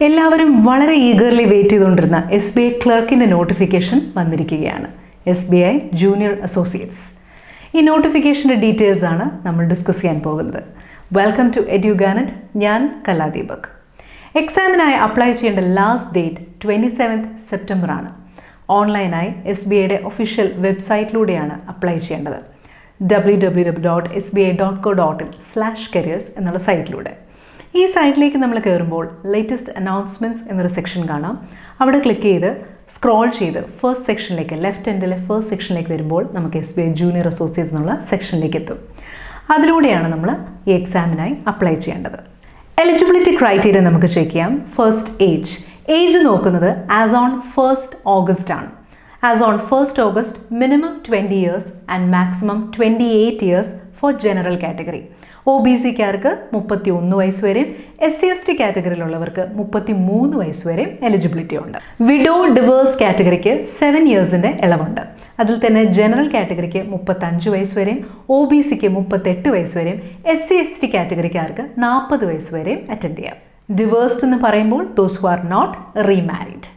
എല്ലാവരും വളരെ eagerly wait ചെയ്തുകൊണ്ടിരുന്ന SBI ക്ലർക്കിൻ്റെ നോട്ടിഫിക്കേഷൻ വന്നിരിക്കുകയാണ്. SBI junior associates. ഈ നോട്ടിഫിക്കേഷൻ്റെ ഡീറ്റെയിൽസ് ആണ് നമ്മൾ ഡിസ്കസ് ചെയ്യാൻ പോകുന്നത്. വെൽക്കം ടു എഡ്യൂഗാനറ്റ്. ഞാൻ കലാദീപക്. എക്സാമിനായി അപ്ലൈ ചെയ്യേണ്ട ലാസ്റ്റ് ഡേറ്റ് 27 സെപ്റ്റംബർ ആണ്. ഓൺലൈനായി SBIയുടെ ഒഫീഷ്യൽ വെബ്സൈറ്റിലൂടെയാണ് അപ്ലൈ ചെയ്യേണ്ടത്. www.sbi.co.in/careers എന്നുള്ള സൈറ്റിലൂടെ. ഈ സൈറ്റിലേക്ക് നമ്മൾ കയറുമ്പോൾ ലേറ്റസ്റ്റ് അനൗൺസ്മെൻറ്റ്സ് എന്നൊരു സെക്ഷൻ കാണാം. അവിടെ ക്ലിക്ക് ചെയ്ത് സ്ക്രോൾ ചെയ്ത് ഫസ്റ്റ് സെക്ഷനിലേക്ക്, ലെഫ്റ്റ് എൻഡിലെ ഫസ്റ്റ് സെക്ഷനിലേക്ക് വരുമ്പോൾ നമുക്ക് SBI ജൂനിയർ അസോസിയേറ്റ്സ് എന്നുള്ള സെക്ഷനിലേക്ക് എത്തും. അതിലൂടെയാണ് നമ്മൾ ഈ എക്സാമിനായി അപ്ലൈ ചെയ്യേണ്ടത്. എലിജിബിലിറ്റി ക്രൈറ്റീരിയ നമുക്ക് ചെക്ക് ചെയ്യാം. ഫസ്റ്റ് ഏജ് നോക്കുന്നത് ആസ് ഓൺ 1st August ആണ്. As on 1st August minimum 20 years and maximum 28 years for general category. OBCക്കാർക്ക് 31 വയസ്സ് വരെയും SC/ST കാറ്റഗറിയിലുള്ളവർക്ക് 33 വയസ്സ് വരെയും എലിജിബിലിറ്റി ഉണ്ട്. വിഡോ ഡിവേഴ്സ് കാറ്റഗറിക്ക് 7 ഇയേഴ്സിൻ്റെ ഇളവുണ്ട്. അതിൽ തന്നെ ജനറൽ കാറ്റഗറിക്ക് 35 വയസ്സ് വരെയും OBCക്ക് 38 വയസ്സ് വരെയും SC/ST കാറ്റഗറിക്കാർക്ക് 40 വയസ്സ് വരെയും അറ്റൻഡ് ചെയ്യാം. ഡിവേഴ്സ്ഡ് എന്ന് പറയുമ്പോൾ those who are not remarried.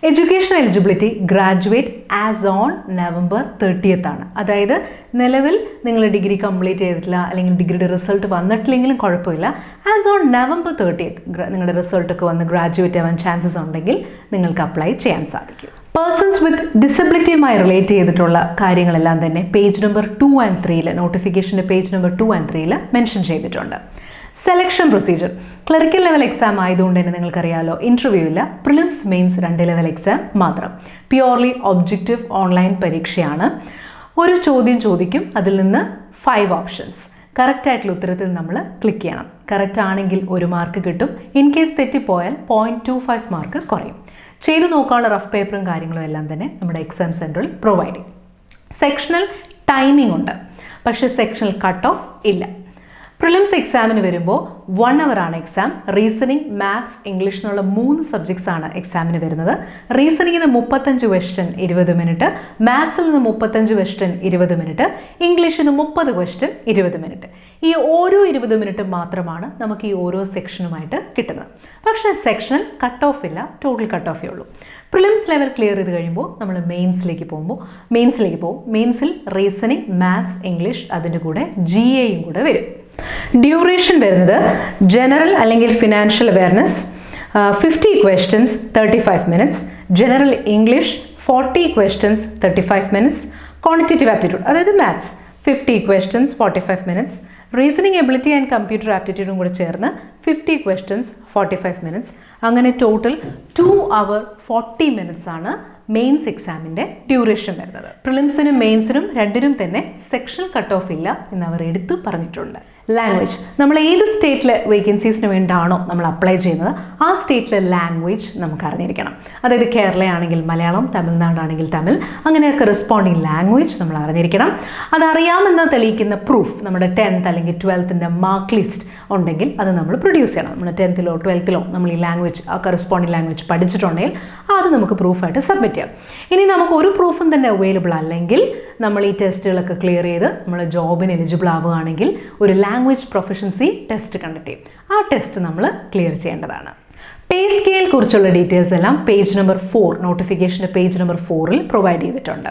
Education eligibility graduate as on November 30th ആണ്. അതായത് നിലവിൽ നിങ്ങൾ ഡിഗ്രി കംപ്ലീറ്റ് ചെയ്തിട്ടില്ല അല്ലെങ്കിൽ ഡിഗ്രിയുടെ റിസൾട്ട് വന്നിട്ടില്ലെങ്കിലും കുഴപ്പമില്ല. ആസ് ഓൺ November 30th നിങ്ങളുടെ റിസൾട്ടൊക്കെ വന്ന് ഗ്രാജുവേറ്റ് ആവാൻ ചാൻസസ് ഉണ്ടെങ്കിൽ നിങ്ങൾക്ക് അപ്ലൈ ചെയ്യാൻ സാധിക്കും. പേഴ്സൺസ് വിത്ത് ഡിസബിലിറ്റിയുമായി റിലേറ്റ് ചെയ്തിട്ടുള്ള കാര്യങ്ങളെല്ലാം തന്നെ പേജ് നമ്പർ 2 and 3 നോട്ടിഫിക്കേഷൻ്റെ പേജ് നമ്പർ 2 and 3 മെൻഷൻ ചെയ്തിട്ടുണ്ട്. Selection procedure clerical level exam ആയതുകൊണ്ട് തന്നെ നിങ്ങൾക്കറിയാലോ, ഇൻ്റർവ്യൂ ഇല്ല. പ്രിലിംസ് മെയിൻസ് 2 ലെവൽ എക്സാം മാത്രം. പ്യുവർലി ഒബ്ജക്റ്റീവ് ഓൺലൈൻ പരീക്ഷയാണ്. ഒരു ചോദ്യം ചോദിക്കും, അതിൽ നിന്ന് 5 ഓപ്ഷൻസ്. കറക്റ്റായിട്ടുള്ള ഉത്തരത്തിൽ നമ്മൾ ക്ലിക്ക് ചെയ്യണം. കറക്റ്റ് ആണെങ്കിൽ 1 മാർക്ക് കിട്ടും. ഇൻ കേസ് തെറ്റിപ്പോയാൽ 0.25 മാർക്ക് കുറയും. ചെയ്തു നോക്കാനുള്ള റഫ് പേപ്പറും കാര്യങ്ങളും എല്ലാം തന്നെ നമ്മുടെ എക്സാം സെൻറ്ററിൽ പ്രൊവൈഡ് ചെയ്യും. സെക്ഷണൽ ടൈമിംഗ് ഉണ്ട്, പക്ഷേ സെക്ഷണൽ കട്ട് ഓഫ് ഇല്ല. പ്രിലിംസ് എക്സാമിന് വരുമ്പോൾ 1 hour ആണ് എക്സാം. റീസണിങ്, മാത്സ്, ഇംഗ്ലീഷ് എന്നുള്ള 3 സബ്ജക്ട്സ് ആണ് എക്സാമിന് വരുന്നത്. റീസണിങ്ങിന് 35 ക്വസ്റ്റ്യൻ 20 മിനിറ്റ്, മാത്സിൽ നിന്ന് 35 ക്വസ്റ്റ്യൻ 20 മിനിറ്റ്, ഇംഗ്ലീഷിന് 30 ക്വസ്റ്റ്യൻ 20 മിനിറ്റ്. ഈ ഓരോ 20 മിനിറ്റ് മാത്രമാണ് നമുക്ക് ഈ ഓരോ സെക്ഷനുമായിട്ട് കിട്ടുന്നത്. പക്ഷേ സെക്ഷണൽ കട്ട് ഓഫ് ഇല്ല, ടോട്ടൽ കട്ട് ഓഫേ ഉള്ളൂ. പ്രിലിംസ് ലെവൽ ക്ലിയർ ചെയ്ത് കഴിയുമ്പോൾ നമ്മൾ മെയിൻസിലേക്ക് പോകും. മെയിൻസിൽ റീസണിങ്, മാത്സ്, ഇംഗ്ലീഷ്, അതിൻ്റെ കൂടെ GAയും കൂടെ വരും. ഡ്യൂറേഷൻ വരുന്നത് ജനറൽ അല്ലെങ്കിൽ financial awareness 50 questions 35 minutes, general English 40 questions 35 minutes, quantitative aptitude അതായത് maths 50 questions 45 minutes, reasoning ability and computer ആപ്റ്റിറ്റ്യൂഡും കൂടെ ചേർന്ന് 50 ക്വസ്റ്റ്യൻസ് 45 മിനിറ്റ്സ്. അങ്ങനെ ടോട്ടൽ 2 hour 40 മിനിറ്റ്സ് ആണ് മെയിൻസ് എക്സാമിൻ്റെ ഡ്യൂറേഷൻ വരുന്നത്. പ്രിലിംസിനും മെയിൻസിനും രണ്ടിനും തന്നെ സെക്ഷണൽ കട്ട് ഓഫ് ഇല്ല എന്ന് അവർ എടുത്തു പറഞ്ഞിട്ടുണ്ട്. ലാംഗ്വേജ് നമ്മൾ ഏത് സ്റ്റേറ്റിലെ വേക്കൻസീസിന് വേണ്ടിയാണോ നമ്മൾ അപ്ലൈ ചെയ്യുന്നത് ആ സ്റ്റേറ്റിലെ ലാംഗ്വേജ് നമുക്ക് അറിഞ്ഞിരിക്കണം. അതായത് കേരളയാണെങ്കിൽ മലയാളം, തമിഴ്നാടാണെങ്കിൽ തമിഴ്, അങ്ങനെ കറസ്പോണ്ടിങ് ലാംഗ്വേജ് നമ്മൾ അറിഞ്ഞിരിക്കണം. അതറിയാമെന്ന് തെളിയിക്കുന്ന പ്രൂഫ് നമ്മുടെ 10th അല്ലെങ്കിൽ 12th മാർക്ക് ലിസ്റ്റ് ഉണ്ടെങ്കിൽ അത് നമ്മൾ പ്രൊഡ്യൂസ് ചെയ്യണം. നമ്മൾ 10th-ലോ 12th-ലോ നമ്മൾ ഈ ലാംഗ്വേജ്, ആ കറസ്പോണ്ടിങ് ലാംഗ്വേജ് പഠിച്ചിട്ടുണ്ടെങ്കിൽ അത് നമുക്ക് പ്രൂഫായിട്ട് സബ്മിറ്റ് ചെയ്യാം. ഇനി നമുക്ക് ഒരു പ്രൂഫും തന്നെ അവൈലബിൾ അല്ലെങ്കിൽ നമ്മൾ ഈ ടെസ്റ്റുകളൊക്കെ ക്ലിയർ ചെയ്ത് നമ്മൾ ജോബിന് എലിജിബിൾ ആവുകയാണെങ്കിൽ ഒരു ലാംഗ്വേജ് പ്രൊഫഷൻസി ടെസ്റ്റ് കണ്ടക്ട് ചെയ്യും. ആ ടെസ്റ്റ് നമ്മൾ ക്ലിയർ ചെയ്യേണ്ടതാണ്. പേ സ്കെയിൽ കുറിച്ചുള്ള ഡീറ്റെയിൽസ് എല്ലാം പേജ് നമ്പർ 4 നോട്ടിഫിക്കേഷൻ്റെ പേജ് നമ്പർ 4 പ്രൊവൈഡ് ചെയ്തിട്ടുണ്ട്.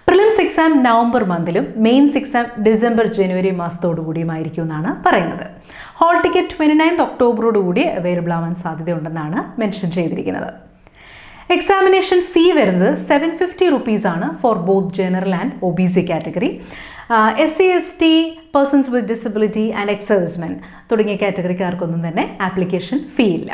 പ്രിലിംസ് എക്സാം നവംബർ മന്തിലും മെയിൻസ് എക്സാം ഡിസംബർ ജനുവരി മാസത്തോടു കൂടിയുമായിരിക്കും എന്നാണ് പറയുന്നത്. ഹോൾ ടിക്കറ്റ് 29 ഒക്ടോബറോടുകൂടി അവൈലബിൾ ആവാൻ സാധ്യതയുണ്ടെന്നാണ് മെൻഷൻ ചെയ്തിരിക്കുന്നത്. എക്സാമിനേഷൻ ഫീ വരുന്നത് 750 rupees ആണ് for both general and OBC category. SC/ST, persons with disability and ex-servicemen തുടങ്ങിയ കാറ്റഗറിക്കാർക്കൊന്നും തന്നെ ആപ്ലിക്കേഷൻ ഫീ ഇല്ല.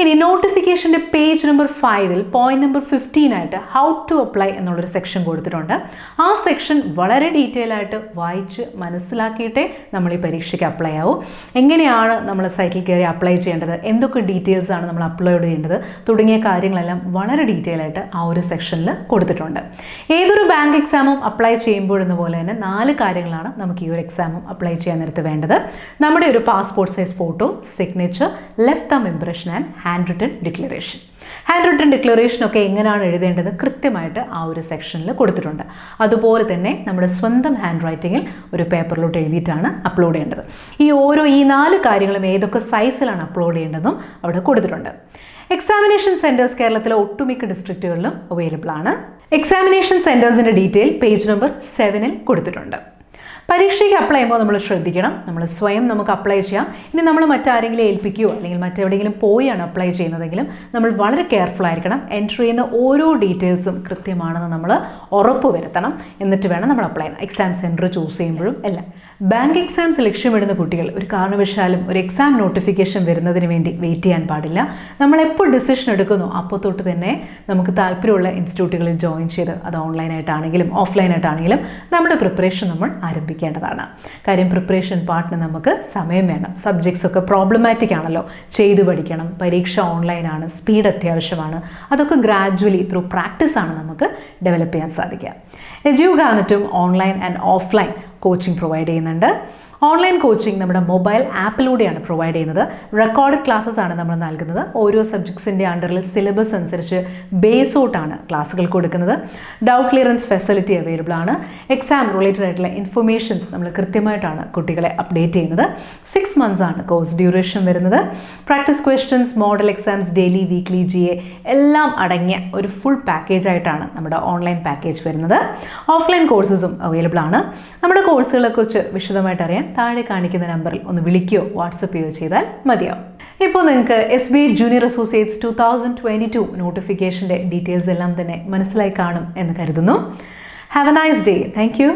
ഇനി നോട്ടിഫിക്കേഷൻ്റെ പേജ് നമ്പർ 5 പോയിന്റ് നമ്പർ 15 ആയിട്ട് ഹൗ ടു അപ്ലൈ എന്നുള്ളൊരു സെക്ഷൻ കൊടുത്തിട്ടുണ്ട്. ആ സെക്ഷൻ വളരെ ഡീറ്റെയിൽ ആയിട്ട് വായിച്ച് മനസ്സിലാക്കിയിട്ടേ നമ്മൾ ഈ പരീക്ഷയ്ക്ക് അപ്ലൈ ആവും. എങ്ങനെയാണ് നമ്മൾ സൈറ്റിൽ കയറി അപ്ലൈ ചെയ്യേണ്ടത്, എന്തൊക്കെ ഡീറ്റെയിൽസ് ആണ് നമ്മൾ അപ്ലോഡ് ചെയ്യേണ്ടത് തുടങ്ങിയ കാര്യങ്ങളെല്ലാം വളരെ ഡീറ്റെയിൽ ആയിട്ട് ആ ഒരു സെക്ഷനിൽ കൊടുത്തിട്ടുണ്ട്. ഏതൊരു ബാങ്ക് എക്സാമും അപ്ലൈ ചെയ്യുമ്പോഴെന്ന പോലെ തന്നെ 4 കാര്യങ്ങളാണ് നമുക്ക് ഈ ഒരു എക്സാമും അപ്ലൈ ചെയ്യാൻ നേരത്ത് വേണ്ടത്. നമ്മുടെ ഒരു passport size photo, signature, left thumb impression and hand written declaration. Hand written ഡിക്ലറേഷനൊക്കെ എങ്ങനെയാണ് എഴുതേണ്ടത് കൃത്യമായിട്ട് ആ ഒരു സെക്ഷനിൽ കൊടുത്തിട്ടുണ്ട്. അതുപോലെ തന്നെ നമ്മുടെ സ്വന്തം ഹാൻഡ് റൈറ്റിങ്ങിൽ ഒരു പേപ്പറിലോട്ട് എഴുതിയിട്ടാണ് അപ്ലോഡ് ചെയ്യേണ്ടത്. ഈ 4 കാര്യങ്ങളും ഏതൊക്കെ സൈസിലാണ് അപ്ലോഡ് ചെയ്യേണ്ടതെന്നും അവിടെ കൊടുത്തിട്ടുണ്ട്. എക്സാമിനേഷൻ സെൻറ്റേഴ്സ് കേരളത്തിലെ ഒട്ടുമിക്ക ഡിസ്ട്രിക്റ്റുകളിലും അവൈലബിൾ ആണ്. എക്സാമിനേഷൻ സെൻറ്റേഴ്സിൻ്റെ ഡീറ്റെയിൽ പേജ് നമ്പർ 7-ൽ കൊടുത്തിട്ടുണ്ട്. പരീക്ഷയ്ക്ക് അപ്ലൈ ചെയ്യുമ്പോൾ നമ്മൾ ശ്രദ്ധിക്കണം, നമ്മൾ സ്വയം നമുക്ക് അപ്ലൈ ചെയ്യാം. ഇനി നമ്മൾ മറ്റാരെങ്കിലും ഏൽപ്പിക്കുകയോ അല്ലെങ്കിൽ മറ്റെവിടെയെങ്കിലും പോയാണ് അപ്ലൈ ചെയ്യുന്നതെങ്കിലും നമ്മൾ വളരെ കെയർഫുൾ ആയിരിക്കണം. എൻട്രി ചെയ്യുന്ന ഓരോ ഡീറ്റെയിൽസും കൃത്യമാണെന്ന് നമ്മൾ ഉറപ്പ് വരുത്തണം. എന്നിട്ട് വേണം നമ്മൾ അപ്ലൈ ചെയ്യാൻ. എക്സാം സെൻറ്റർ ചൂസ് ചെയ്യുമ്പോഴും എല്ലാം. ബാങ്ക് എക്സാംസ് ലക്ഷ്യമിടുന്ന കുട്ടികൾ ഒരു കാരണവശാലും ഒരു എക്സാം നോട്ടിഫിക്കേഷൻ വരുന്നതിന് വേണ്ടി വെയിറ്റ് ചെയ്യാൻ പാടില്ല. നമ്മളെപ്പോൾ ഡിസിഷൻ എടുക്കുന്നോ അപ്പോൾ തൊട്ട് തന്നെ നമുക്ക് താല്പര്യമുള്ള ഇൻസ്റ്റിറ്റ്യൂട്ടുകളിൽ ജോയിൻ ചെയ്ത് അത് ഓൺലൈനായിട്ടാണെങ്കിലും ഓഫ്ലൈനായിട്ടാണെങ്കിലും നമ്മുടെ പ്രിപ്പറേഷൻ നമ്മൾ ആരംഭിക്കേണ്ടതാണ്. കാര്യം പ്രിപ്പറേഷൻ പാർട്ടിന് നമുക്ക് സമയം വേണം. സബ്ജക്ട്സ് ഒക്കെ പ്രോബ്ലമാറ്റിക് ആണല്ലോ, ചെയ്തു പഠിക്കണം. പരീക്ഷ ഓൺലൈനാണ്, സ്പീഡ് അത്യാവശ്യമാണ്. അതൊക്കെ ഗ്രാജുവലി ത്രൂ പ്രാക്ടീസാണ് നമുക്ക് ഡെവലപ്പ് ചെയ്യാൻ സാധിക്കുക. എഡ്യൂഗാനറ്റും online and offline coaching provide ചെയ്യുന്നുണ്ട്. ഓൺലൈൻ കോച്ചിങ് നമ്മുടെ മൊബൈൽ ആപ്പിലൂടെയാണ് പ്രൊവൈഡ് ചെയ്യുന്നത്. റെക്കോർഡ് ക്ലാസ്സസ് ആണ് നമ്മൾ നൽകുന്നത്. ഓരോ സബ്ജക്ട്സിൻ്റെ അണ്ടറിൽ സിലബസ് അനുസരിച്ച് ബേസ് ഔട്ടാണ് ക്ലാസ്സുകൾ കൊടുക്കുന്നത്. ഡൗട്ട് ക്ലിയറൻസ് ഫെസിലിറ്റി അവൈലബിൾ ആണ്. എക്സാം റിലേറ്റഡ് ആയിട്ടുള്ള ഇൻഫർമേഷൻസ് നമ്മൾ കൃത്യമായിട്ടാണ് കുട്ടികളെ അപ്ഡേറ്റ് ചെയ്യുന്നത്. 6 months ആണ് കോഴ്സ് ഡ്യൂറേഷൻ വരുന്നത്. Practice questions, model exams, daily, weekly, GA എല്ലാം അടങ്ങിയ ഒരു ഫുൾ പാക്കേജ് ആയിട്ടാണ് നമ്മുടെ ഓൺലൈൻ പാക്കേജ് വരുന്നത്. ഓഫ്ലൈൻ കോഴ്സസും അവൈലബിൾ ആണ്. നമ്മുടെ കോഴ്സുകളെക്കുറിച്ച് വിശദമായിട്ട് അറിയാൻ താഴെ കാണിക്കുന്ന നമ്പറിൽ ഒന്ന് വിളിക്കുകയോ വാട്സപ്പ് ചെയ്യുകയോ ചെയ്താൽ മതിയാവും. ഇപ്പോൾ നിങ്ങൾക്ക് SBI ജൂനിയർ അസോസിയേറ്റ്സ് 2022 നോട്ടിഫിക്കേഷൻ്റെ ഡീറ്റെയിൽസ് എല്ലാം തന്നെ മനസ്സിലായി കാണും എന്ന് കരുതുന്നു. Have A nice day. Thank you.